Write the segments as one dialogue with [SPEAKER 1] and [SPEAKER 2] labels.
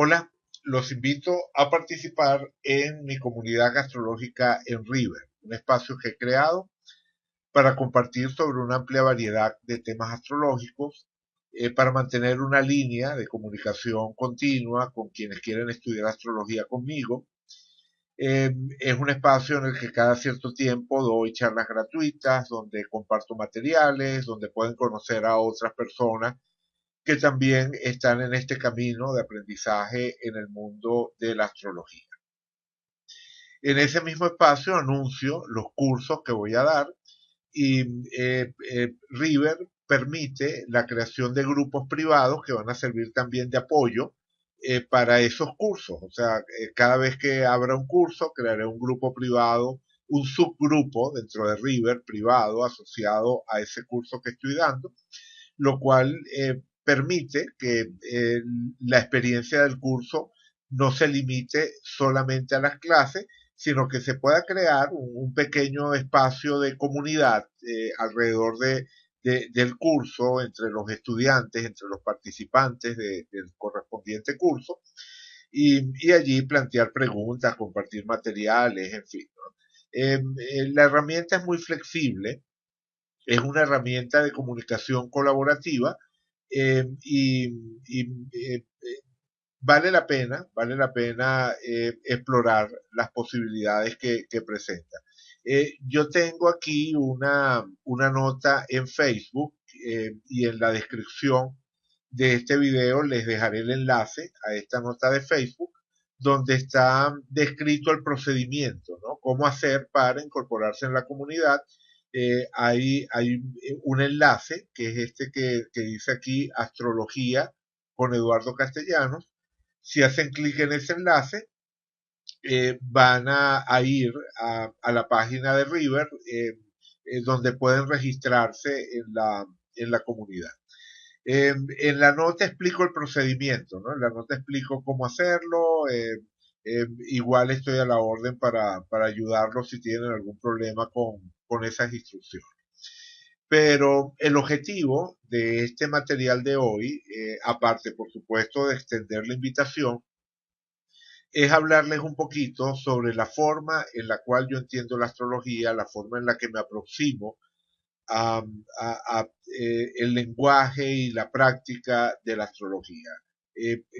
[SPEAKER 1] Hola, los invito a participar en mi comunidad gastrológica en River, un espacio que he creado para compartir sobre una amplia variedad de temas astrológicos, para mantener una línea de comunicación continua con quienes quieren estudiar astrología conmigo. Es un espacio en el que cada cierto tiempo doy charlas gratuitas, donde comparto materiales, donde pueden conocer a otras personas que también están en este camino de aprendizaje en el mundo de la astrología. En ese mismo espacio anuncio los cursos que voy a dar y River permite la creación de grupos privados que van a servir también de apoyo para esos cursos. O sea, cada vez que abra un curso, crearé un grupo privado, un subgrupo dentro de River privado asociado a ese curso que estoy dando, lo cual permite que la experiencia del curso no se limite solamente a las clases, sino que se pueda crear un pequeño espacio de comunidad alrededor del curso, entre los estudiantes, entre los participantes del correspondiente curso, y allí plantear preguntas, compartir materiales, en fin, ¿no? La herramienta es muy flexible, es una herramienta de comunicación colaborativa y vale la pena explorar las posibilidades que presenta. Yo tengo aquí una nota en Facebook y en la descripción de este video les dejaré el enlace a esta nota de Facebook donde está descrito el procedimiento, ¿no? Cómo hacer para incorporarse en la comunidad. Hay un enlace que es este que dice aquí Astrología con Eduardo Castellanos. Si hacen clic en ese enlace, van a ir a la página de River, donde pueden registrarse en la comunidad. En la nota explico el procedimiento, ¿no? En la nota explico cómo hacerlo. Igual estoy a la orden para ayudarlos si tienen algún problema con esas instrucciones. Pero el objetivo de este material de hoy, aparte por supuesto de extender la invitación, es hablarles un poquito sobre la forma en la cual yo entiendo la astrología, la forma en la que me aproximo a, el lenguaje y la práctica de la astrología.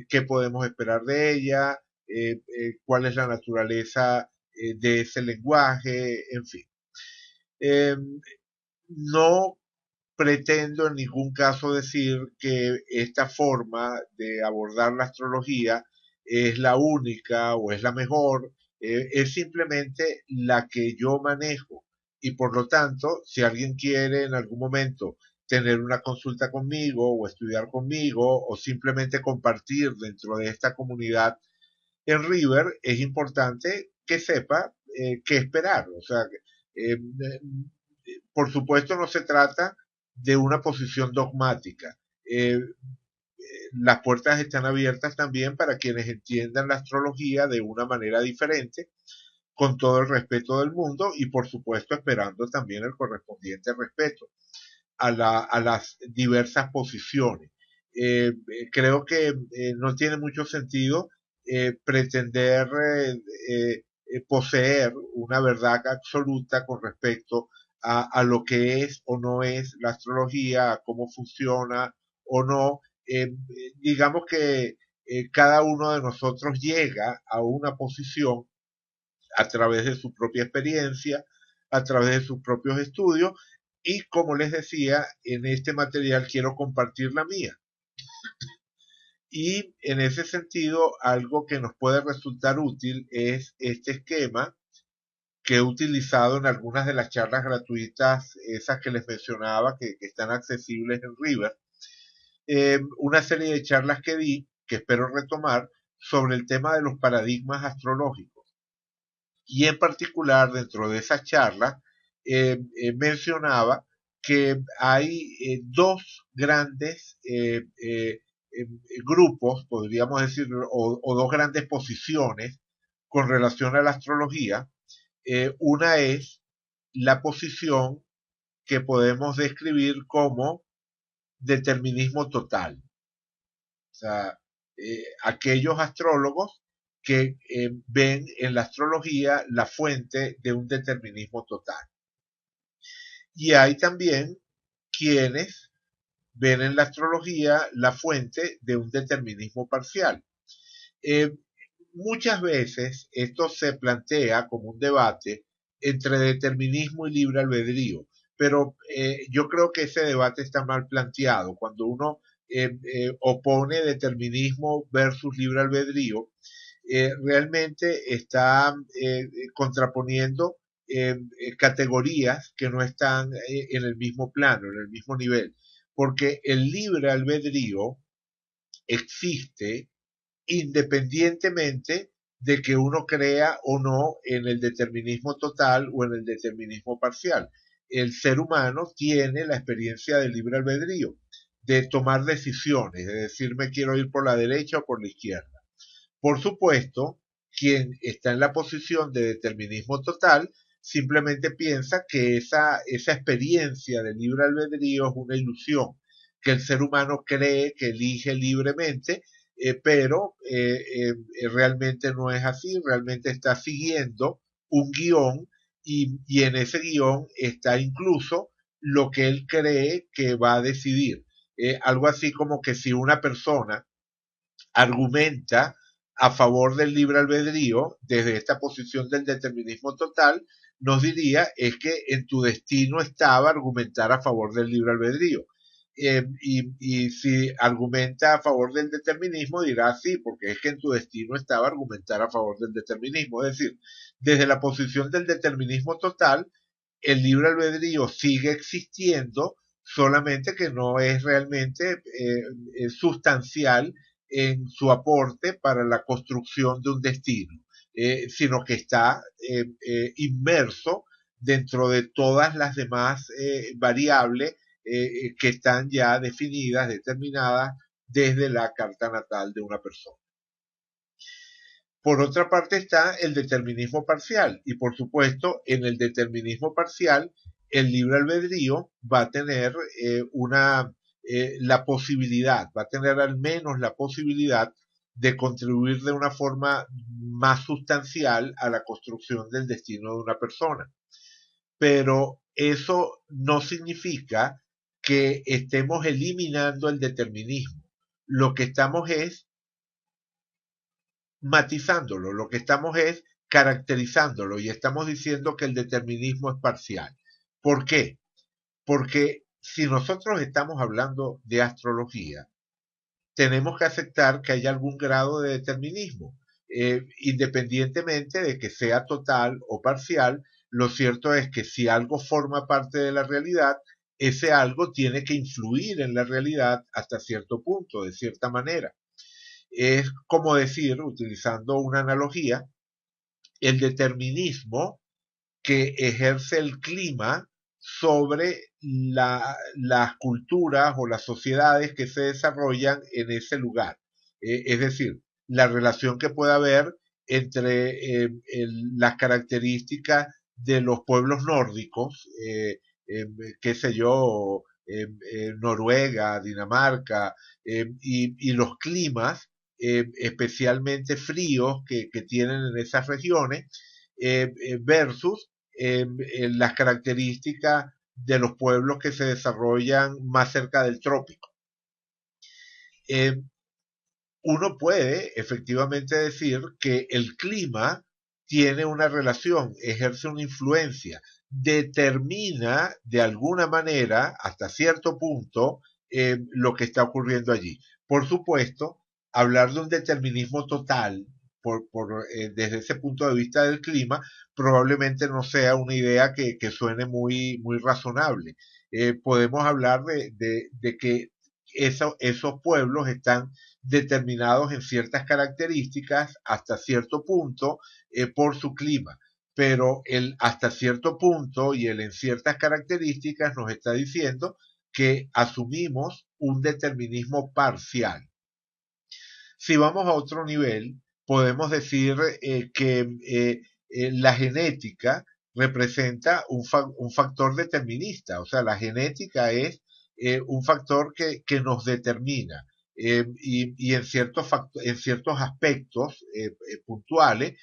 [SPEAKER 1] ¿Qué podemos esperar de ella? ¿Cuál es la naturaleza de ese lenguaje? En fin. Eh, no pretendo en ningún caso decir que esta forma de abordar la astrología es la única o es la mejor, es simplemente la que yo manejo y por lo tanto, si alguien quiere en algún momento tener una consulta conmigo o estudiar conmigo o simplemente compartir dentro de esta comunidad en River, es importante que sepa qué esperar. O sea, eh, por supuesto no se trata de una posición dogmática. Las puertas están abiertas también para quienes entiendan la astrología de una manera diferente, con todo el respeto del mundo y por supuesto esperando también el correspondiente respeto a las diversas posiciones. Creo que no tiene mucho sentido pretender poseer una verdad absoluta con respecto a lo que es o no es la astrología, a cómo funciona o no. Digamos que cada uno de nosotros llega a una posición a través de su propia experiencia, a través de sus propios estudios y como les decía, en este material quiero compartir la mía. Y en ese sentido, algo que nos puede resultar útil es este esquema que he utilizado en algunas de las charlas gratuitas, esas que les mencionaba, que están accesibles en River. Una serie de charlas que di, que espero retomar, sobre el tema de los paradigmas astrológicos. Y en particular, dentro de esa charla, mencionaba que hay dos grandes grupos, podríamos decir, o dos grandes posiciones con relación a la astrología. Una es la posición que podemos describir como determinismo total. O sea, aquellos astrólogos que ven en la astrología la fuente de un determinismo total. Y hay también quienes ven en la astrología la fuente de un determinismo parcial. Eh, Muchas veces esto se plantea como un debate entre determinismo y libre albedrío, pero yo creo que ese debate está mal planteado. Cuando uno opone determinismo versus libre albedrío, realmente está contraponiendo categorías que no están en el mismo plano, en el mismo nivel, porque el libre albedrío existe independientemente de que uno crea o no en el determinismo total o en el determinismo parcial. El ser humano tiene la experiencia del libre albedrío, de tomar decisiones, de decir me quiero ir por la derecha o por la izquierda. Por supuesto, quien está en la posición de determinismo total simplemente piensa que esa experiencia de libre albedrío es una ilusión, que el ser humano cree que elige libremente, pero realmente no es así, realmente está siguiendo un guión y en ese guión está incluso lo que él cree que va a decidir. Algo así como que si una persona argumenta a favor del libre albedrío desde esta posición del determinismo total, nos diría es que en tu destino estaba argumentar a favor del libre albedrío. Y si argumenta a favor del determinismo, dirá sí, porque es que en tu destino estaba argumentar a favor del determinismo. Es decir, desde la posición del determinismo total, el libre albedrío sigue existiendo, solamente que no es realmente sustancial en su aporte para la construcción de un destino, sino que está inmerso dentro de todas las demás variables que están ya definidas, determinadas desde la carta natal de una persona. Por otra parte está el determinismo parcial y por supuesto en el determinismo parcial el libre albedrío va a tener la posibilidad, va a tener al menos la posibilidad de contribuir de una forma más sustancial a la construcción del destino de una persona. Pero eso no significa que estemos eliminando el determinismo. Lo que estamos es matizándolo, lo que estamos es caracterizándolo y estamos diciendo que el determinismo es parcial. ¿Por qué? Porque si nosotros estamos hablando de astrología, tenemos que aceptar que hay algún grado de determinismo, independientemente de que sea total o parcial. Lo cierto es que si algo forma parte de la realidad, ese algo tiene que influir en la realidad hasta cierto punto, de cierta manera. Es como decir, utilizando una analogía, el determinismo que ejerce el clima sobre las culturas o las sociedades que se desarrollan en ese lugar. Es decir, la relación que puede haber entre las características de los pueblos nórdicos, qué sé yo, Noruega, Dinamarca, y los climas especialmente fríos que tienen en esas regiones, versus las características de los pueblos que se desarrollan más cerca del trópico. Eh, Uno puede efectivamente decir que el clima tiene una relación, ejerce una influencia, determina de alguna manera, hasta cierto punto, lo que está ocurriendo allí. Por supuesto, hablar de un determinismo total desde ese punto de vista del clima probablemente no sea una idea que suene muy razonable. Podemos hablar de que esos pueblos están determinados en ciertas características hasta cierto punto por su clima. Pero el hasta cierto punto y el en ciertas características nos está diciendo que asumimos un determinismo parcial. Si vamos a otro nivel, podemos decir la genética representa un factor determinista, o sea, la genética es un factor que nos determina. y en ciertos aspectos puntuales,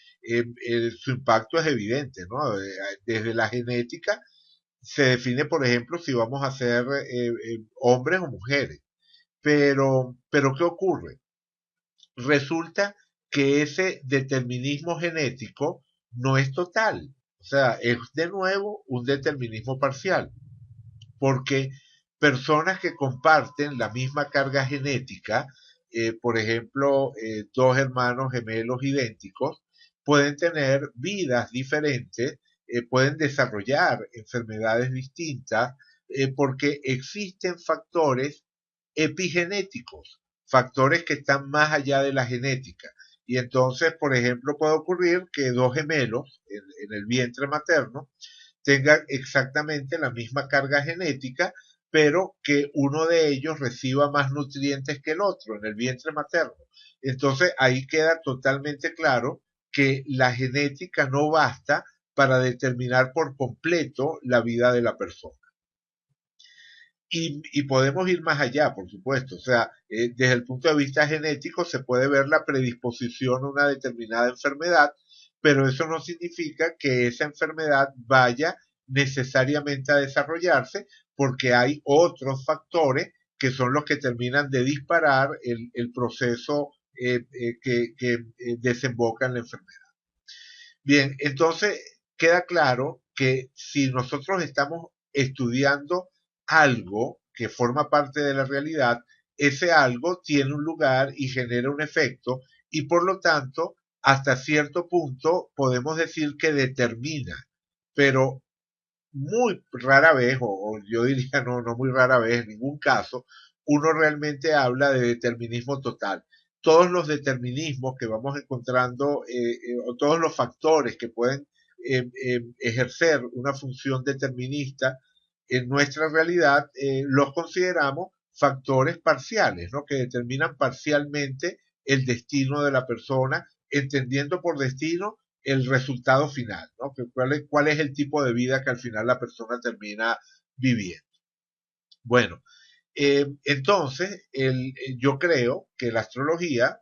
[SPEAKER 1] su impacto es evidente, ¿no? Desde la genética se define, por ejemplo, si vamos a ser hombres o mujeres. Pero ¿qué ocurre? Resulta que ese determinismo genético no es total. O sea, es de nuevo un determinismo parcial, porque personas que comparten la misma carga genética, por ejemplo, dos hermanos gemelos idénticos, pueden tener vidas diferentes, pueden desarrollar enfermedades distintas, porque existen factores epigenéticos, factores que están más allá de la genética. Y entonces, por ejemplo, puede ocurrir que dos gemelos en el vientre materno tengan exactamente la misma carga genética, pero que uno de ellos reciba más nutrientes que el otro en el vientre materno. Entonces ahí queda totalmente claro que la genética no basta para determinar por completo la vida de la persona. Y podemos ir más allá, por supuesto. O sea, desde el punto de vista genético se puede ver la predisposición a una determinada enfermedad, pero eso no significa que esa enfermedad vaya necesariamente a desarrollarse, porque hay otros factores que son los que terminan de disparar el proceso que desemboca en la enfermedad. Bien, entonces queda claro que si nosotros estamos estudiando algo que forma parte de la realidad, ese algo tiene un lugar y genera un efecto y por lo tanto, hasta cierto punto podemos decir que determina, pero muy rara vez, o yo diría no muy rara vez, en ningún caso, uno realmente habla de determinismo total. Todos los determinismos que vamos encontrando, o todos los factores que pueden ejercer una función determinista en nuestra realidad, los consideramos factores parciales, ¿no? Que determinan parcialmente el destino de la persona, entendiendo por destino el resultado final, ¿no? Cuál es el tipo de vida que al final la persona termina viviendo. Bueno, entonces yo creo que la astrología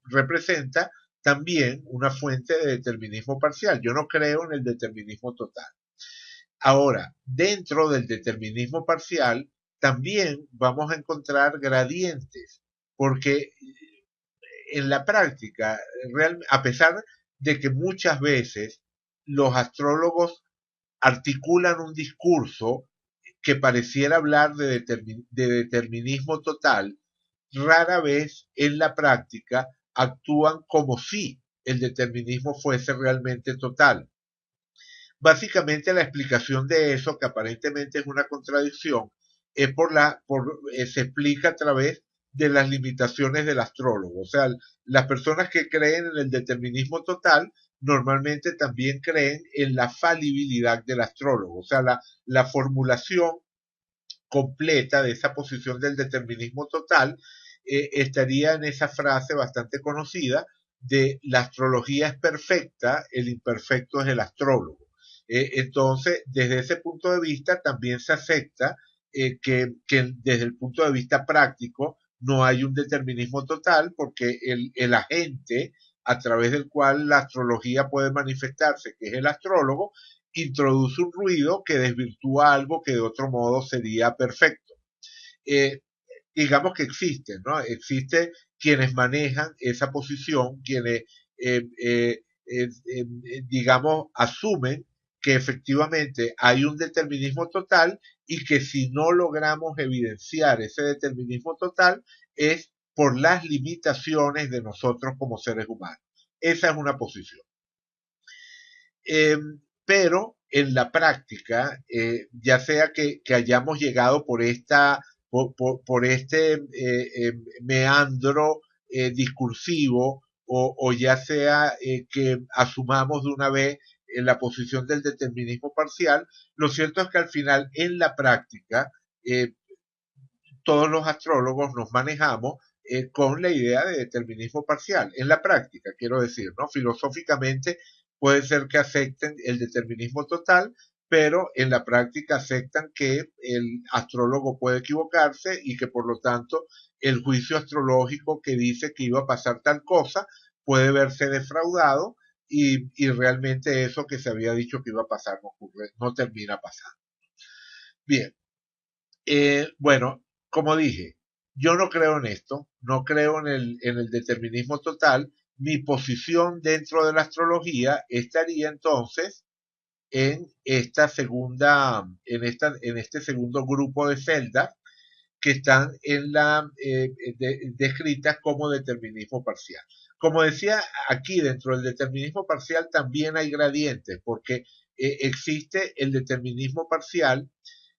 [SPEAKER 1] representa también una fuente de determinismo parcial. Yo no creo en el determinismo total. Ahora, dentro del determinismo parcial, también vamos a encontrar gradientes, porque en la práctica, a pesar de que muchas veces los astrólogos articulan un discurso que pareciera hablar de determinismo total, rara vez en la práctica actúan como si el determinismo fuese realmente total. Básicamente la explicación de eso, que aparentemente es una contradicción, es se explica a través de las limitaciones del astrólogo. O sea, las personas que creen en el determinismo total normalmente también creen en la falibilidad del astrólogo. O sea, la formulación completa de esa posición del determinismo total estaría en esa frase bastante conocida de la astrología es perfecta, el imperfecto es el astrólogo. Entonces, desde ese punto de vista, también se acepta que desde el punto de vista práctico no hay un determinismo total porque el agente a través del cual la astrología puede manifestarse, que es el astrólogo, introduce un ruido que desvirtúa algo que de otro modo sería perfecto. Eh, digamos que existen, ¿no? Existen quienes manejan esa posición, quienes, digamos, asumen que efectivamente hay un determinismo total y que si no logramos evidenciar ese determinismo total es por las limitaciones de nosotros como seres humanos. Esa es una posición. Eh, pero en la práctica, ya sea que hayamos llegado por este meandro discursivo o ya sea que asumamos de una vez la posición del determinismo parcial, lo cierto es que al final en la práctica eh, todos los astrólogos nos manejamos con la idea de determinismo parcial. En la práctica, quiero decir, ¿no? Filosóficamente puede ser que acepten el determinismo total, pero en la práctica aceptan que el astrólogo puede equivocarse y que por lo tanto el juicio astrológico que dice que iba a pasar tal cosa puede verse defraudado y realmente eso que se había dicho que iba a pasar no ocurre, no termina pasando. Bien, bueno, como dije, yo no creo en esto, no creo en el determinismo total. Mi posición dentro de la astrología estaría entonces en este segundo grupo de celdas que están descritas como determinismo parcial. Como decía, aquí dentro del determinismo parcial también hay gradientes, porque existe el determinismo parcial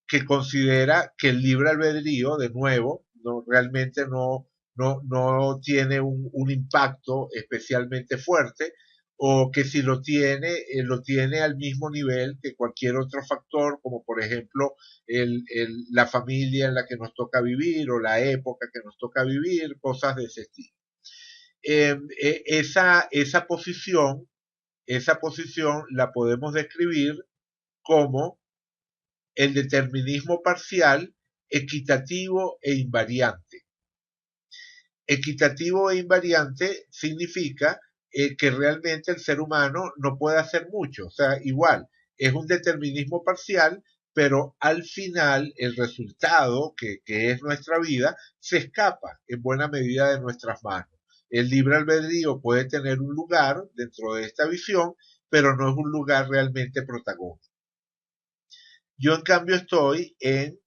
[SPEAKER 1] que considera que el libre albedrío, de nuevo, realmente no tiene un impacto especialmente fuerte, o que si lo tiene al mismo nivel que cualquier otro factor, como por ejemplo la familia en la que nos toca vivir o la época que nos toca vivir, cosas de ese estilo. Esa posición la podemos describir como el determinismo parcial, equitativo e invariante. Equitativo e invariante significa que realmente el ser humano no puede hacer mucho, o sea, igual, es un determinismo parcial, pero al final el resultado, que es nuestra vida, se escapa en buena medida de nuestras manos. El libre albedrío puede tener un lugar dentro de esta visión, pero no es un lugar realmente protagónico. Yo en cambio estoy en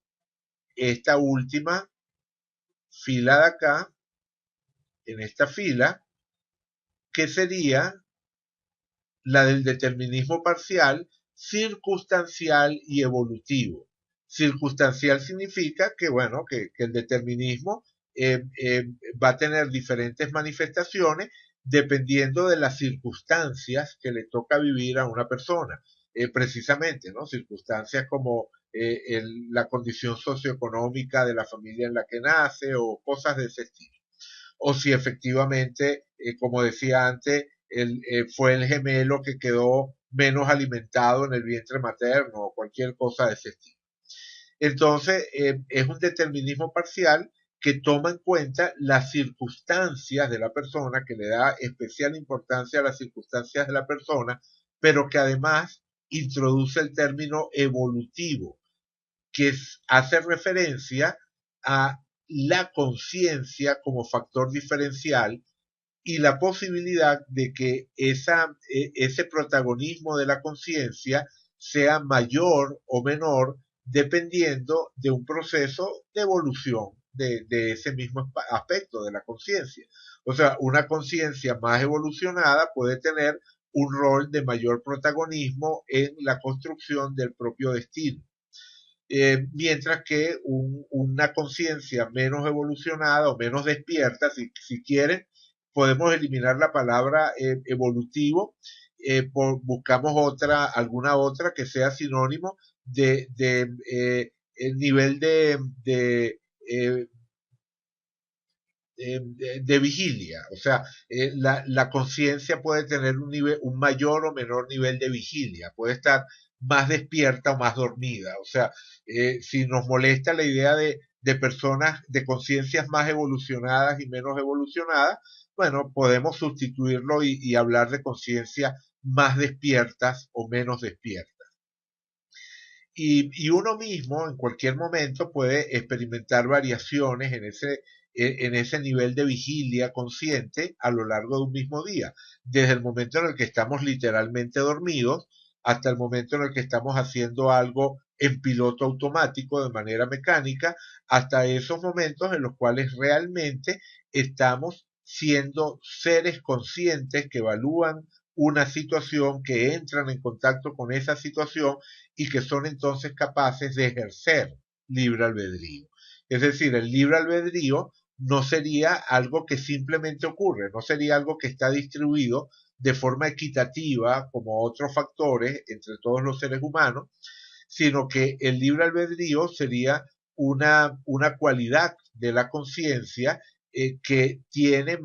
[SPEAKER 1] esta última fila de acá, en esta fila, que sería la del determinismo parcial, circunstancial y evolutivo. Circunstancial significa que, bueno, que el determinismo va a tener diferentes manifestaciones dependiendo de las circunstancias que le toca vivir a una persona. Precisamente, ¿no? Circunstancias como la condición socioeconómica de la familia en la que nace o cosas de ese estilo. O si efectivamente, como decía antes, fue el gemelo que quedó menos alimentado en el vientre materno o cualquier cosa de ese estilo. Entonces, es un determinismo parcial que toma en cuenta las circunstancias de la persona, que le da especial importancia a las circunstancias de la persona, pero que además introduce el término evolutivo, que hace referencia a la conciencia como factor diferencial y la posibilidad de que ese protagonismo de la conciencia sea mayor o menor dependiendo de un proceso de evolución de ese mismo aspecto de la conciencia. O sea, una conciencia más evolucionada puede tener un rol de mayor protagonismo en la construcción del propio destino. Mientras que una conciencia menos evolucionada o menos despierta, si quieren, podemos eliminar la palabra evolutivo, buscamos alguna otra que sea sinónimo de el nivel eh, de vigilia. O sea, la conciencia puede tener un mayor o menor nivel de vigilia, puede estar más despierta o más dormida. O sea, si nos molesta la idea de personas de conciencias más evolucionadas y menos evolucionadas, bueno, podemos sustituirlo y hablar de conciencias más despiertas o menos despiertas. Y uno mismo en cualquier momento puede experimentar variaciones en ese nivel de vigilia consciente a lo largo de un mismo día, desde el momento en el que estamos literalmente dormidos hasta el momento en el que estamos haciendo algo en piloto automático de manera mecánica, hasta esos momentos en los cuales realmente estamos siendo seres conscientes que evalúan una situación, que entran en contacto con esa situación y que son entonces capaces de ejercer libre albedrío. Es decir, el libre albedrío no sería algo que simplemente ocurre, no sería algo que está distribuido de forma equitativa como otros factores entre todos los seres humanos, sino que el libre albedrío sería una cualidad de la conciencia que tiene,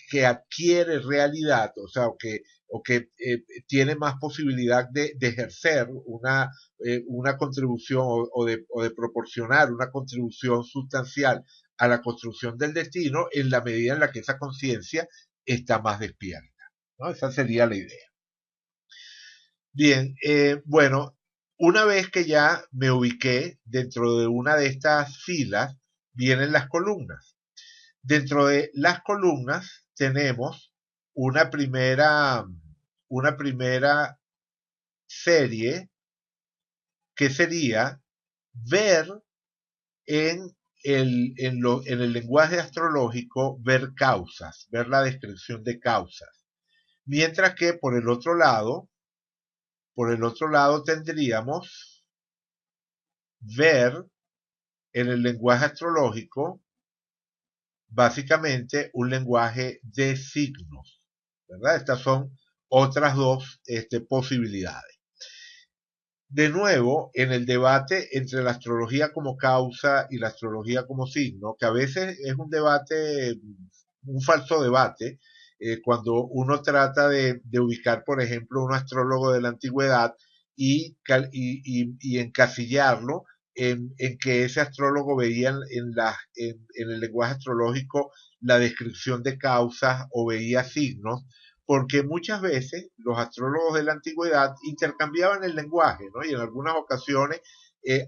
[SPEAKER 1] que adquiere realidad, o sea, o que tiene más posibilidad de ejercer una contribución o de proporcionar una contribución sustancial a la construcción del destino en la medida en la que esa conciencia está más despierta, ¿no? Esa sería la idea. Bien, bueno, una vez que ya me ubiqué dentro de una de estas filas, vienen las columnas. Dentro de las columnas tenemos una primera, una primera serie que sería ver en el lenguaje astrológico, ver causas, ver la descripción de causas. Mientras que por el otro lado tendríamos ver en el lenguaje astrológico básicamente un lenguaje de signos, ¿verdad? Estas son otras dos posibilidades. De nuevo, en el debate entre la astrología como causa y la astrología como signo, que a veces es un debate, un falso debate, cuando uno trata de ubicar, por ejemplo, un astrólogo de la antigüedad y encasillarlo en que ese astrólogo veía en el lenguaje astrológico la descripción de causas o veía signos, porque muchas veces los astrólogos de la antigüedad intercambiaban el lenguaje, ¿no? Y en algunas ocasiones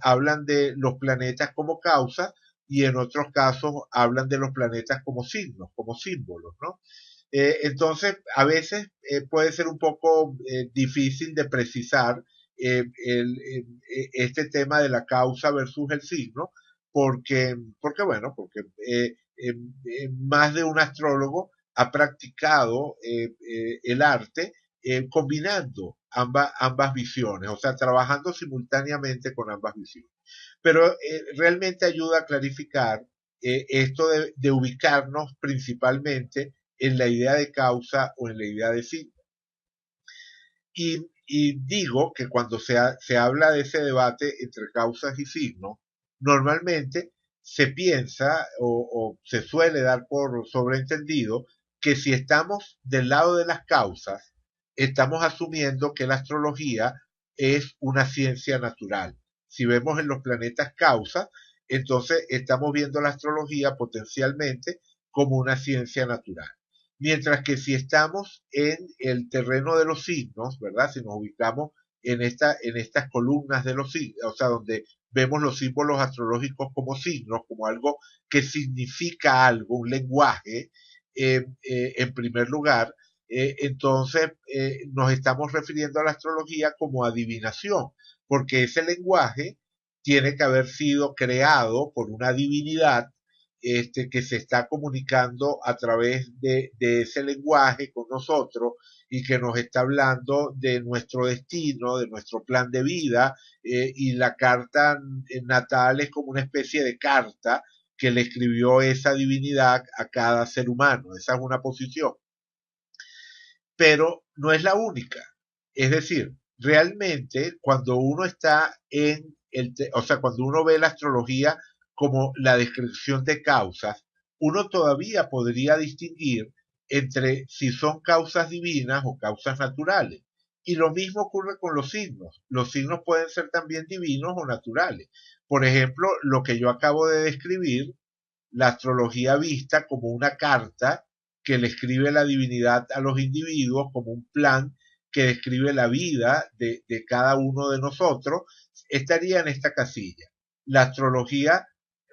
[SPEAKER 1] hablan de los planetas como causas y en otros casos hablan de los planetas como signos, como símbolos, ¿no? Entonces, a veces puede ser un poco difícil de precisar este tema de la causa versus el signo, porque más de un astrólogo ha practicado el arte combinando ambas visiones, o sea, trabajando simultáneamente con ambas visiones. Pero realmente ayuda a clarificar esto de ubicarnos principalmente en la idea de causa o en la idea de signo. Y digo que cuando se habla de ese debate entre causas y signos, normalmente se piensa o se suele dar por sobreentendido que si estamos del lado de las causas, estamos asumiendo que la astrología es una ciencia natural. Si vemos en los planetas causas, entonces estamos viendo la astrología potencialmente como una ciencia natural. Mientras que si estamos en el terreno de los signos, ¿verdad? Si nos ubicamos en estas columnas de los signos, o sea, donde vemos los símbolos astrológicos como signos, como algo que significa algo, un lenguaje, en primer lugar, entonces nos estamos refiriendo a la astrología como adivinación, porque ese lenguaje tiene que haber sido creado por una divinidad que se está comunicando a través de ese lenguaje con nosotros y que nos está hablando de nuestro destino, de nuestro plan de vida, y la carta natal es como una especie de carta que le escribió esa divinidad a cada ser humano. Esa es una posición. Pero no es la única. Es decir, realmente cuando uno está o sea, cuando uno ve la astrología como la descripción de causas, uno todavía podría distinguir entre si son causas divinas o causas naturales. Y lo mismo ocurre con los signos. Los signos pueden ser también divinos o naturales. Por ejemplo, lo que yo acabo de describir, la astrología vista como una carta que le escribe la divinidad a los individuos, como un plan que describe la vida de cada uno de nosotros, estaría en esta casilla. La astrología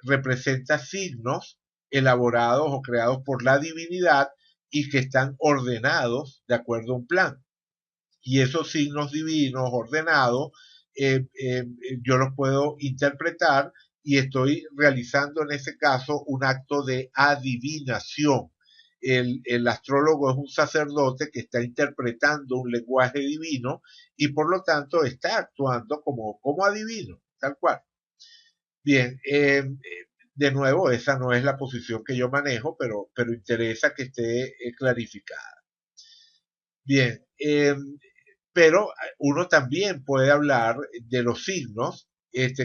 [SPEAKER 1] representa signos elaborados o creados por la divinidad y que están ordenados de acuerdo a un plan. Y esos signos divinos ordenados, yo los puedo interpretar y estoy realizando en ese caso un acto de adivinación. El astrólogo es un sacerdote que está interpretando un lenguaje divino y por lo tanto está actuando como adivino, tal cual. Bien, de nuevo, esa no es la posición que yo manejo, pero interesa que esté clarificada. Bien, pero uno también puede hablar de los signos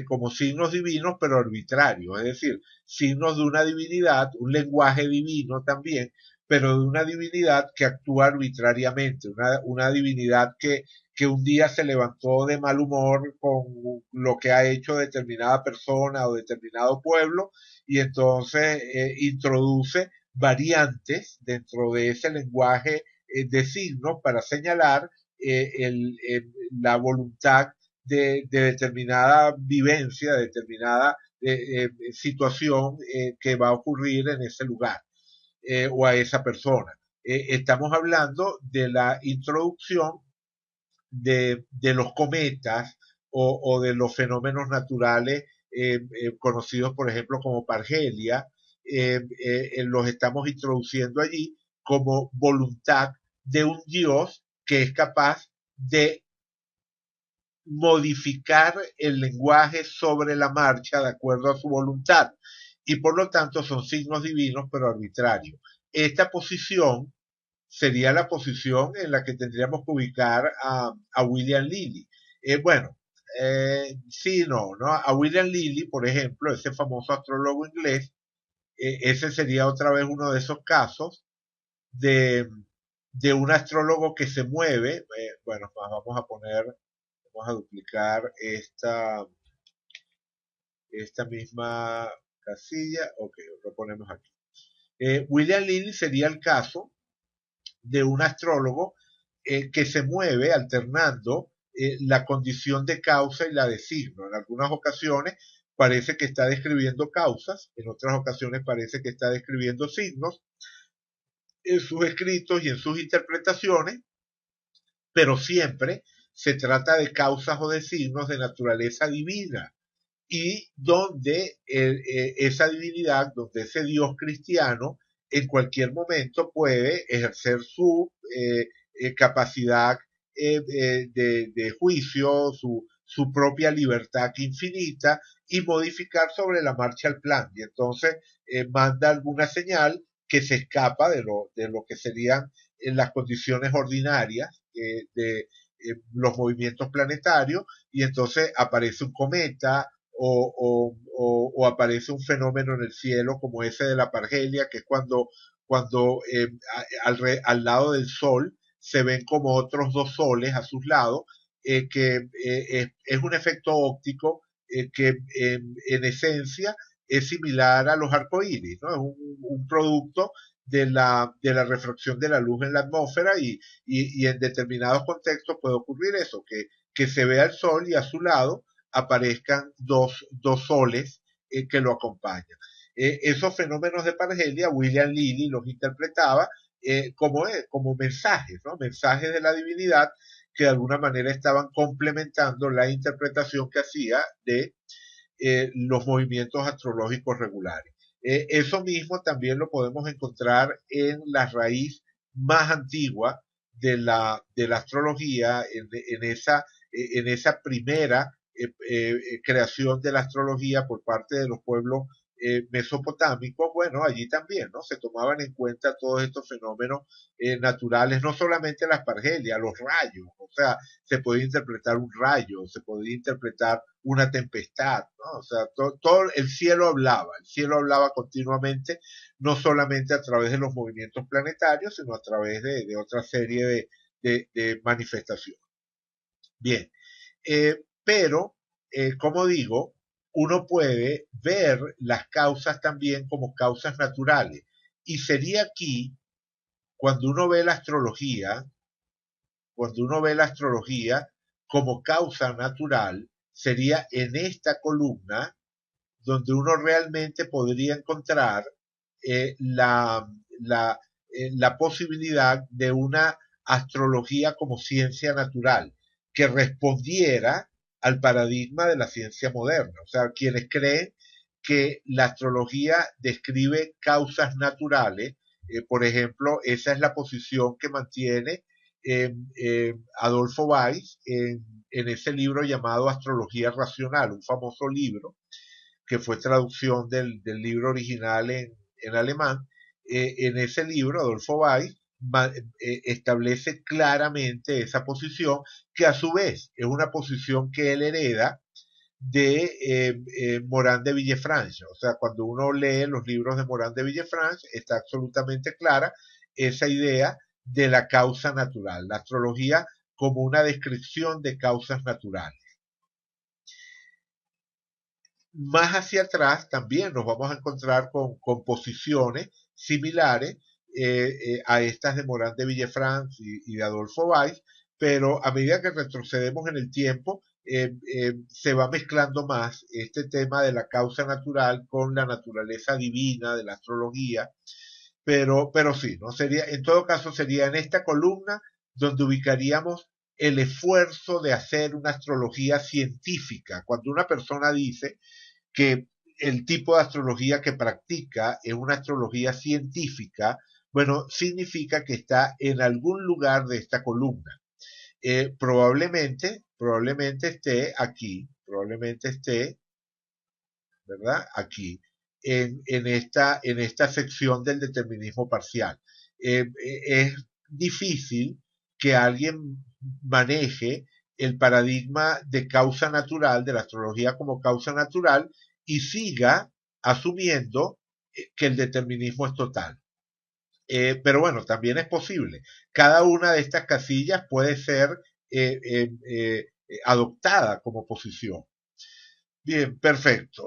[SPEAKER 1] como signos divinos, pero arbitrarios, es decir, signos de una divinidad, un lenguaje divino también, pero de una divinidad que actúa arbitrariamente, una divinidad que un día se levantó de mal humor con lo que ha hecho determinada persona o determinado pueblo y entonces introduce variantes dentro de ese lenguaje de signos para señalar la voluntad de determinada vivencia, de determinada situación que va a ocurrir en ese lugar o a esa persona. Estamos hablando de la introducción de los cometas o de los fenómenos naturales conocidos, por ejemplo, como pargelia, los estamos introduciendo allí como voluntad de un Dios que es capaz de modificar el lenguaje sobre la marcha de acuerdo a su voluntad y por lo tanto son signos divinos pero arbitrarios. Esta posición sería la posición en la que tendríamos que ubicar a William Lilly. Bueno, sí, no. A William Lilly, por ejemplo, ese famoso astrólogo inglés, ese sería otra vez uno de esos casos de, de un astrólogo que se mueve. Bueno, vamos a duplicar esta misma casilla. Ok, lo ponemos aquí. William Lilly sería el caso de un astrólogo que se mueve alternando la condición de causa y la de signo. En algunas ocasiones parece que está describiendo causas, en otras ocasiones parece que está describiendo signos en sus escritos y en sus interpretaciones, pero siempre se trata de causas o de signos de naturaleza divina y donde esa divinidad, donde ese Dios cristiano en cualquier momento puede ejercer su capacidad de juicio, su propia libertad infinita y modificar sobre la marcha el plan. Y entonces manda alguna señal que se escapa de lo que serían las condiciones ordinarias los movimientos planetarios y entonces aparece un cometa o aparece un fenómeno en el cielo como ese de la pargelia, que es cuando al lado del Sol se ven como otros dos soles a sus lados, que es un efecto óptico que en esencia es similar a los arcoíris, ¿no? Es un producto de la refracción de la luz en la atmósfera y en determinados contextos puede ocurrir eso, que se vea el Sol y a su lado aparezcan dos soles que lo acompañan. Esos fenómenos de pargelia, William Lilly los interpretaba como mensajes, ¿no? Mensajes de la divinidad que de alguna manera estaban complementando la interpretación que hacía de los movimientos astrológicos regulares. Eso mismo también lo podemos encontrar en la raíz más antigua de la astrología, en esa primera creación de la astrología por parte de los pueblos mesopotámicos. Bueno, allí también, ¿no? Se tomaban en cuenta todos estos fenómenos naturales, no solamente las pargelias, los rayos, o sea, se podía interpretar un rayo, se podía interpretar una tempestad, ¿no? O sea, todo el cielo hablaba continuamente, no solamente a través de los movimientos planetarios, sino a través de otra serie de manifestaciones. Bien, pero, como digo, uno puede ver las causas también como causas naturales. Y sería aquí, cuando uno ve la astrología, cuando uno ve la astrología como causa natural, sería en esta columna donde uno realmente podría encontrar la posibilidad de una astrología como ciencia natural que respondiera al paradigma de la ciencia moderna. O sea, quienes creen que la astrología describe causas naturales, por ejemplo, esa es la posición que mantiene Adolfo Weiss en ese libro llamado Astrología Racional, un famoso libro que fue traducción del libro original en alemán. En ese libro, Adolfo Weiss establece claramente esa posición, que a su vez es una posición que él hereda de Morán de Villefranche. O sea, cuando uno lee los libros de Morán de Villefranche, está absolutamente clara esa idea de la causa natural, la astrología como una descripción de causas naturales. Más hacia atrás también nos vamos a encontrar con posiciones similares a estas de Morán de Villefranche y de Adolfo Weiss, pero a medida que retrocedemos en el tiempo, se va mezclando más este tema de la causa natural con la naturaleza divina de la astrología, pero sí, ¿no? Sería, en todo caso, sería en esta columna donde ubicaríamos el esfuerzo de hacer una astrología científica. Cuando una persona dice que el tipo de astrología que practica es una astrología científica, bueno, significa que está en algún lugar de esta columna. Probablemente esté aquí, probablemente esté, ¿verdad? Aquí, en esta sección del determinismo parcial. Es difícil que alguien maneje el paradigma de causa natural, de la astrología como causa natural, y siga asumiendo que el determinismo es total. Pero bueno, también es posible. Cada una de estas casillas puede ser adoptada como posición. Bien, perfecto.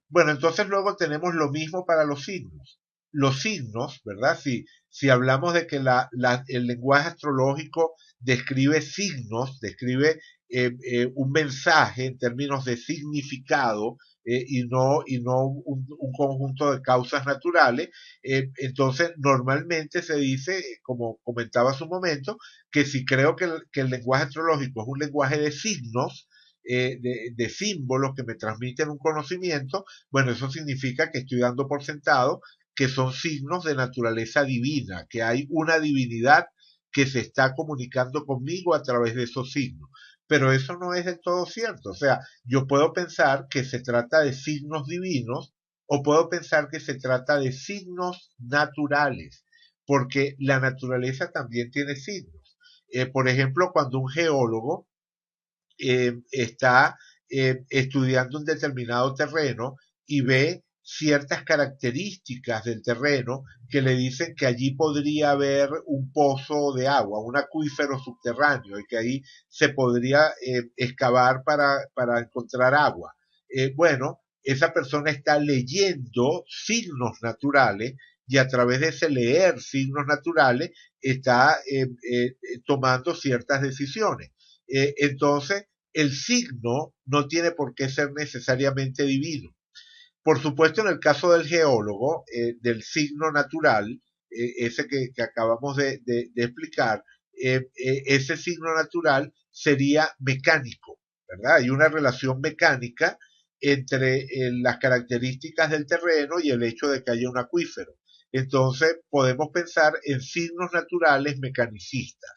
[SPEAKER 1] Bueno, entonces luego tenemos lo mismo para los signos. Los signos, ¿verdad? Si hablamos de que el lenguaje astrológico describe signos, describe un mensaje en términos de significado y no un conjunto de causas naturales, entonces normalmente se dice, como comentaba hace un momento, que si creo que el lenguaje astrológico es un lenguaje de signos, de símbolos que me transmiten un conocimiento, bueno, eso significa que estoy dando por sentado que son signos de naturaleza divina, que hay una divinidad que se está comunicando conmigo a través de esos signos. Pero eso no es del todo cierto. O sea, yo puedo pensar que se trata de signos divinos o puedo pensar que se trata de signos naturales, porque la naturaleza también tiene signos. Por ejemplo, cuando un geólogo está estudiando un determinado terreno y ve ciertas características del terreno que le dicen que allí podría haber un pozo de agua, un acuífero subterráneo y que ahí se podría excavar para encontrar agua. Bueno, esa persona está leyendo signos naturales y a través de ese leer signos naturales está tomando ciertas decisiones. Entonces, el signo no tiene por qué ser necesariamente divino. Por supuesto, en el caso del geólogo, del signo natural, ese que acabamos de explicar, ese signo natural sería mecánico, ¿verdad? Hay una relación mecánica entre las características del terreno y el hecho de que haya un acuífero. Entonces, podemos pensar en signos naturales mecanicistas.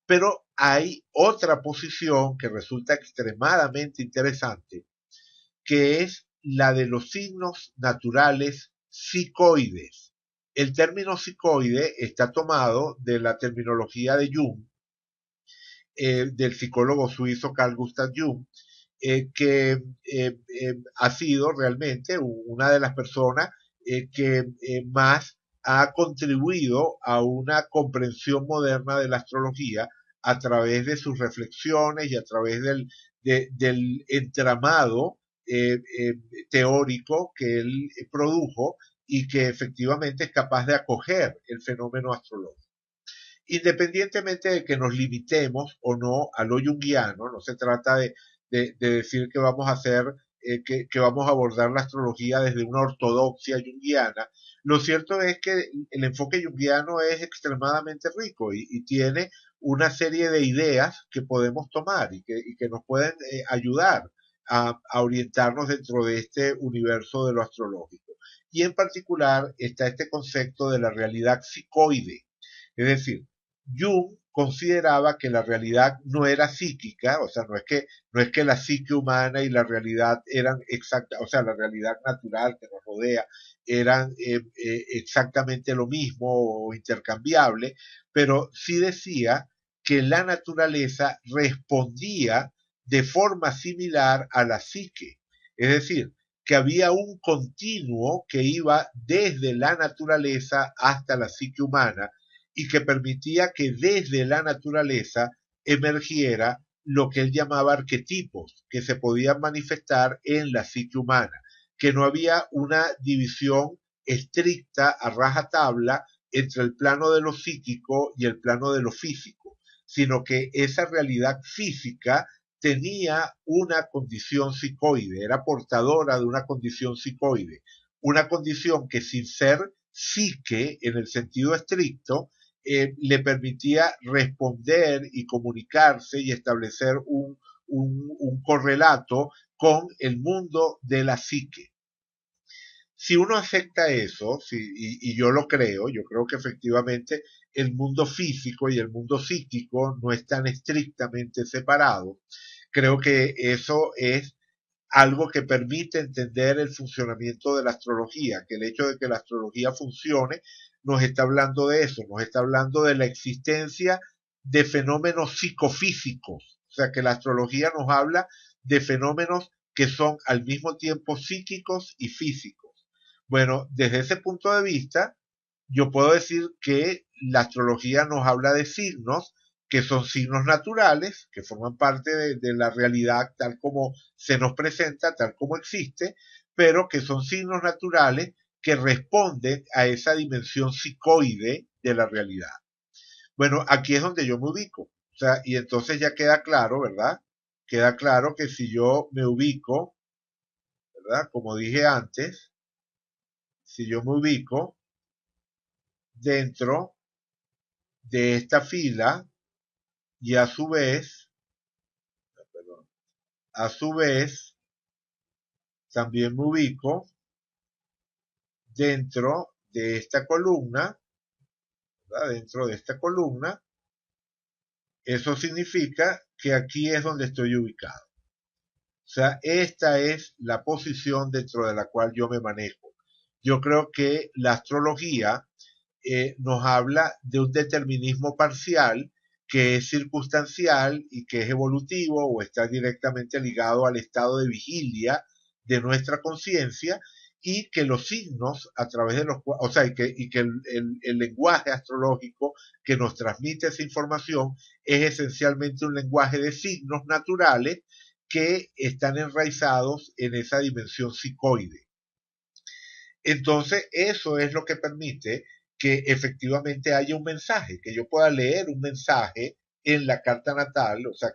[SPEAKER 1] Pero hay otra posición que resulta extremadamente interesante, que es la de los signos naturales psicoides. El término psicoide está tomado de la terminología de Jung, del psicólogo suizo Carl Gustav Jung, que ha sido realmente una de las personas que más ha contribuido a una comprensión moderna de la astrología a través de sus reflexiones y a través del entramado teórico que él produjo y que efectivamente es capaz de acoger el fenómeno astrológico. Independientemente de que nos limitemos o no a lo junguiano, no se trata de decir que vamos a hacer, que vamos a abordar la astrología desde una ortodoxia junguiana. Lo cierto es que el enfoque junguiano es extremadamente rico y tiene una serie de ideas que podemos tomar y que nos pueden ayudar a orientarnos dentro de este universo de lo astrológico. Y en particular está este concepto de la realidad psicoide. Es decir, Jung consideraba que la realidad no era psíquica, o sea, no es que la psique humana y la realidad eran exactas, o sea, la realidad natural que nos rodea eran exactamente lo mismo o intercambiable, pero sí decía que la naturaleza respondía de forma similar a la psique. Es decir, que había un continuo que iba desde la naturaleza hasta la psique humana y que permitía que desde la naturaleza emergiera lo que él llamaba arquetipos, que se podían manifestar en la psique humana, que no había una división estricta a rajatabla entre el plano de lo psíquico y el plano de lo físico, sino que esa realidad física tenía una condición psicoide, era portadora de una condición psicoide, una condición que sin ser psique en el sentido estricto, le permitía responder y comunicarse y establecer un correlato con el mundo de la psique. Si uno acepta eso, y yo lo creo, yo creo que efectivamente el mundo físico y el mundo psíquico no están estrictamente separados. Creo que eso es algo que permite entender el funcionamiento de la astrología, que el hecho de que la astrología funcione nos está hablando de eso, nos está hablando de la existencia de fenómenos psicofísicos, o sea que la astrología nos habla de fenómenos que son al mismo tiempo psíquicos y físicos. Bueno, desde ese punto de vista, yo puedo decir que la astrología nos habla de signos que son signos naturales, que forman parte de la realidad tal como se nos presenta, tal como existe, pero que son signos naturales que responden a esa dimensión psicoide de la realidad. Bueno, aquí es donde yo me ubico. O sea, y entonces ya queda claro, ¿verdad? Queda claro que si yo me ubico, ¿verdad? Como dije antes, si yo me ubico dentro de esta fila y perdón, a su vez también me ubico dentro de esta columna, ¿verdad? Dentro de esta columna, eso significa que aquí es donde estoy ubicado. O sea, esta es la posición dentro de la cual yo me manejo. Yo creo que la astrología nos habla de un determinismo parcial que es circunstancial y que es evolutivo o está directamente ligado al estado de vigilia de nuestra conciencia y que los signos a través de los o sea, y que el lenguaje astrológico que nos transmite esa información es esencialmente un lenguaje de signos naturales que están enraizados en esa dimensión psicoide. Entonces, eso es lo que permite que efectivamente haya un mensaje, que yo pueda leer un mensaje en la carta natal, o sea,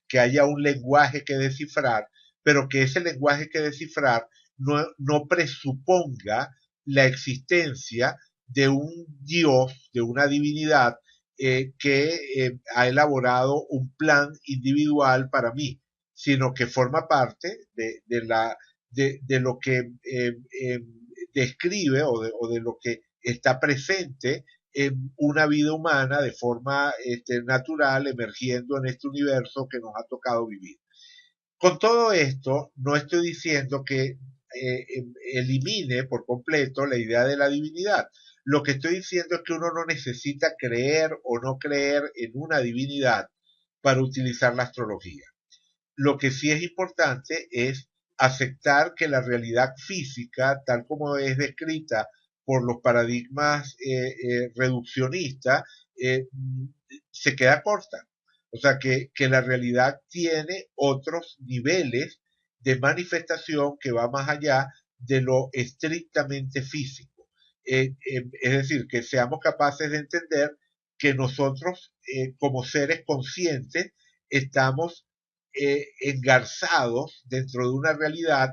[SPEAKER 1] que haya un lenguaje que descifrar, pero que ese lenguaje que descifrar no presuponga la existencia de un Dios, de una divinidad que ha elaborado un plan individual para mí, sino que forma parte de lo que describe o de lo que está presente en una vida humana de forma natural emergiendo en este universo que nos ha tocado vivir. Con todo esto, no estoy diciendo que elimine por completo la idea de la divinidad. Lo que estoy diciendo es que uno no necesita creer o no creer en una divinidad para utilizar la astrología. Lo que sí es importante es aceptar que la realidad física, tal como es descrita por los paradigmas reduccionistas, eh, se queda corta. O sea, que la realidad tiene otros niveles de manifestación que va más allá de lo estrictamente físico. Es decir, que seamos capaces de entender que nosotros, como seres conscientes, estamos engarzados dentro de una realidad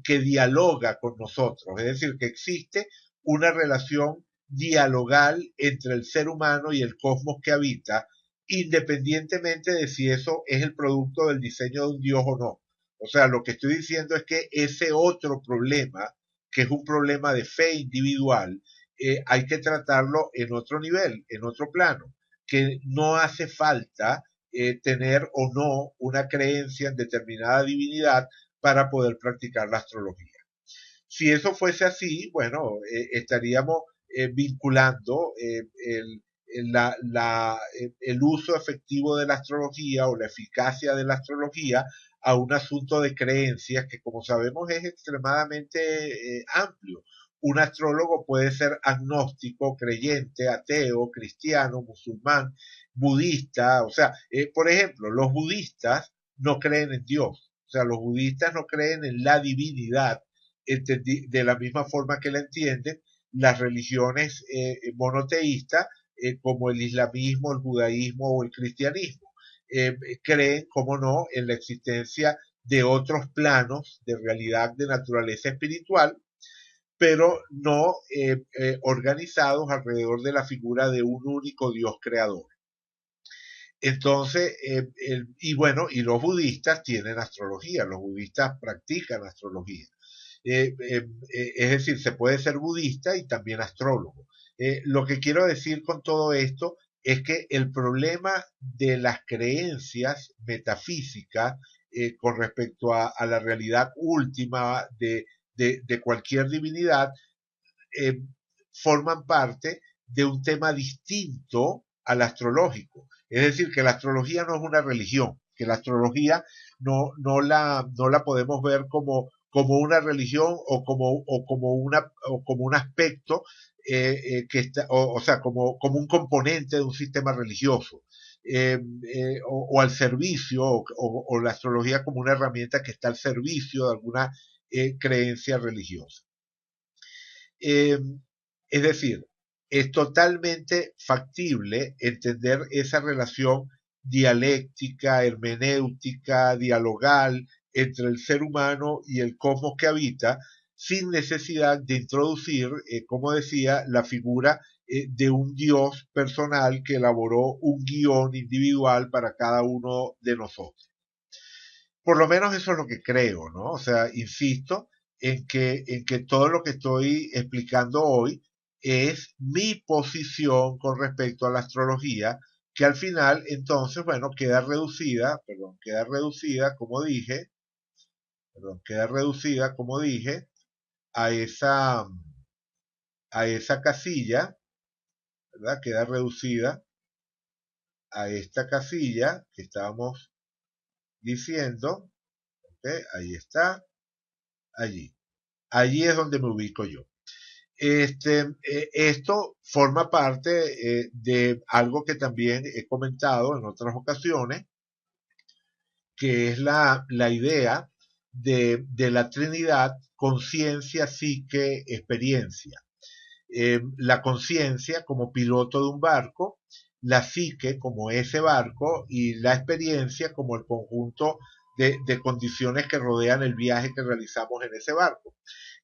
[SPEAKER 1] que dialoga con nosotros. Es decir, que existe una relación dialogal entre el ser humano y el cosmos que habita, independientemente de si eso es el producto del diseño de un Dios o no. O sea, lo que estoy diciendo es que ese otro problema, que es un problema de fe individual, hay que tratarlo en otro nivel, en otro plano, que no hace falta tener o no una creencia en determinada divinidad para poder practicar la astrología. Si eso fuese así, bueno, estaríamos vinculando el uso efectivo de la astrología o la eficacia de la astrología a un asunto de creencias que, como sabemos, es extremadamente amplio. Un astrólogo puede ser agnóstico, creyente, ateo, cristiano, musulmán, budista. O sea, por ejemplo, los budistas no creen en Dios. O sea, los budistas no creen en la divinidad de la misma forma que la entienden las religiones monoteístas como el islamismo, el judaísmo o el cristianismo. Creen, como no, en la existencia de otros planos de realidad de naturaleza espiritual, pero no organizados alrededor de la figura de un único Dios creador. Entonces, y bueno, y los budistas tienen astrología, los budistas practican astrología. Es decir, se puede ser budista y también astrólogo. Lo que quiero decir con todo esto es que el problema de las creencias metafísicas con respecto a la realidad última de cualquier divinidad eh, forman parte de un tema distinto al astrológico. Es decir, que la astrología no es una religión, que la astrología no la podemos ver como una religión o como un aspecto que está, o sea, como un componente de un sistema religioso. O al servicio, o la astrología como una herramienta que está al servicio de alguna creencia religiosa. Eh, es decir, es totalmente factible entender esa relación dialéctica, hermenéutica, dialogal entre el ser humano y el cosmos que habita, sin necesidad de introducir, como decía, la figura de un Dios personal que elaboró un guión individual para cada uno de nosotros. Por lo menos eso es lo que creo, ¿no? O sea, insisto en que todo lo que estoy explicando hoy es mi posición con respecto a la astrología, que al final, entonces, bueno, queda reducida, como dije, queda reducida, como dije, a a esa casilla, ¿verdad? Queda reducida a esta casilla que estábamos diciendo, ¿ok? Ahí está, allí. Allí es donde me ubico yo. Esto forma parte de algo que también he comentado en otras ocasiones, que es la idea de la Trinidad, conciencia, psique, experiencia. La conciencia como piloto de un barco, la psique como ese barco y la experiencia como el conjunto de condiciones que rodean el viaje que realizamos en ese barco.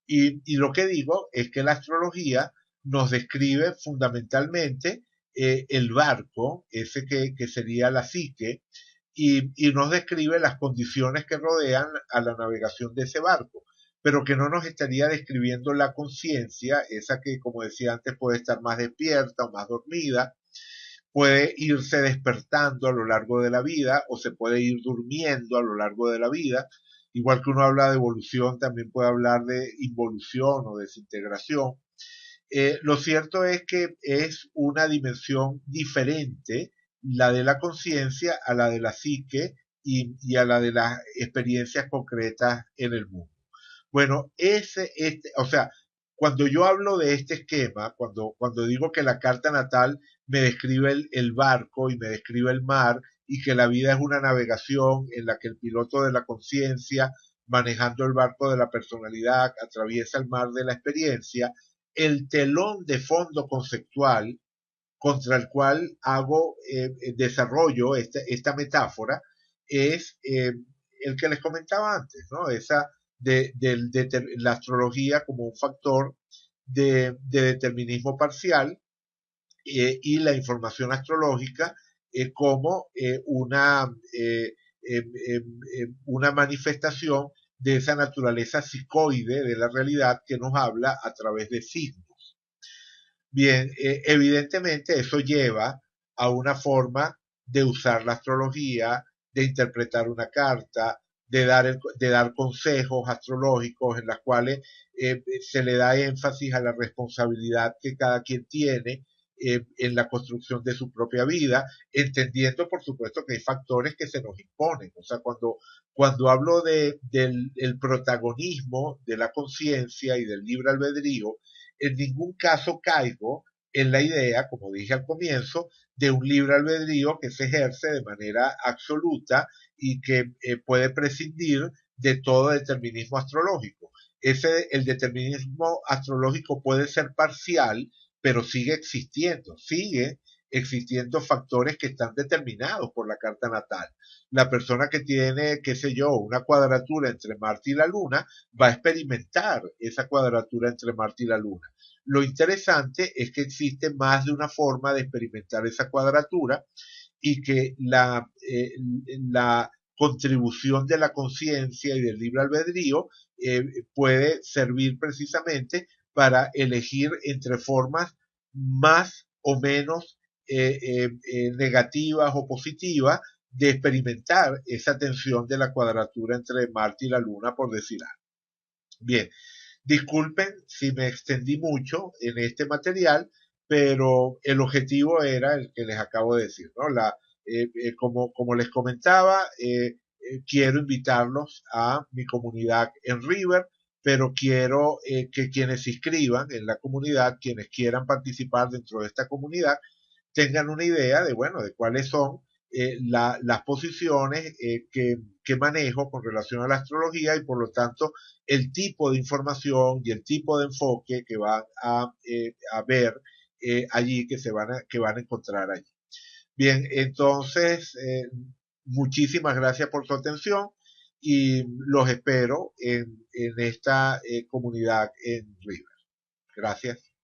[SPEAKER 1] Y lo que digo es que la astrología nos describe fundamentalmente el barco, ese que sería la psique, y nos describe las condiciones que rodean a la navegación de ese barco, pero que no nos estaría describiendo la conciencia, esa que, como decía antes, puede estar más despierta o más dormida, puede irse despertando a lo largo de la vida o se puede ir durmiendo a lo largo de la vida. Igual que uno habla de evolución, también puede hablar de involución o desintegración. Lo cierto es que es una dimensión diferente la de la conciencia a la de la psique y a la de las experiencias concretas en el mundo. Bueno, o sea, cuando yo hablo de este esquema, cuando digo que la carta natal me describe el barco y me describe el mar y que la vida es una navegación en la que el piloto de la conciencia, manejando el barco de la personalidad, atraviesa el mar de la experiencia, el telón de fondo conceptual contra el cual hago desarrollo esta metáfora es el que les comentaba antes, ¿no? Esa de la astrología como un factor de determinismo parcial y la información astrológica como una manifestación de esa naturaleza psicoide de la realidad que nos habla a través de signos. Bien, evidentemente eso lleva a una forma de usar la astrología, de interpretar una carta, de dar consejos astrológicos en las cuales se le da énfasis a la responsabilidad que cada quien tiene en la construcción de su propia vida, entendiendo por supuesto que hay factores que se nos imponen. O sea, cuando hablo del el protagonismo de la conciencia y del libre albedrío, en ningún caso caigo en la idea, como dije al comienzo, de un libre albedrío que se ejerce de manera absoluta y que puede prescindir de todo determinismo astrológico. El determinismo astrológico puede ser parcial, pero sigue existiendo factores que están determinados por la carta natal. La persona que tiene, qué sé yo, una cuadratura entre Marte y la Luna, va a experimentar esa cuadratura entre Marte y la Luna. Lo interesante es que existe más de una forma de experimentar esa cuadratura y que la contribución de la conciencia y del libre albedrío puede servir precisamente para elegir entre formas más o menos negativas o positivas de experimentar esa tensión de la cuadratura entre Marte y la Luna, por decir algo. Bien, disculpen si me extendí mucho en este material, pero el objetivo era el que les acabo de decir, ¿no? Como les comentaba, quiero invitarlos a mi comunidad en River, pero quiero que quienes se inscriban en la comunidad, quienes quieran participar dentro de esta comunidad, tengan una idea de, bueno, de cuáles son las posiciones que manejo con relación a la astrología y por lo tanto el tipo de información y el tipo de enfoque que van a ver allí, que van a encontrar allí. Bien, entonces, muchísimas gracias por su atención y los espero en esta comunidad en River. Gracias.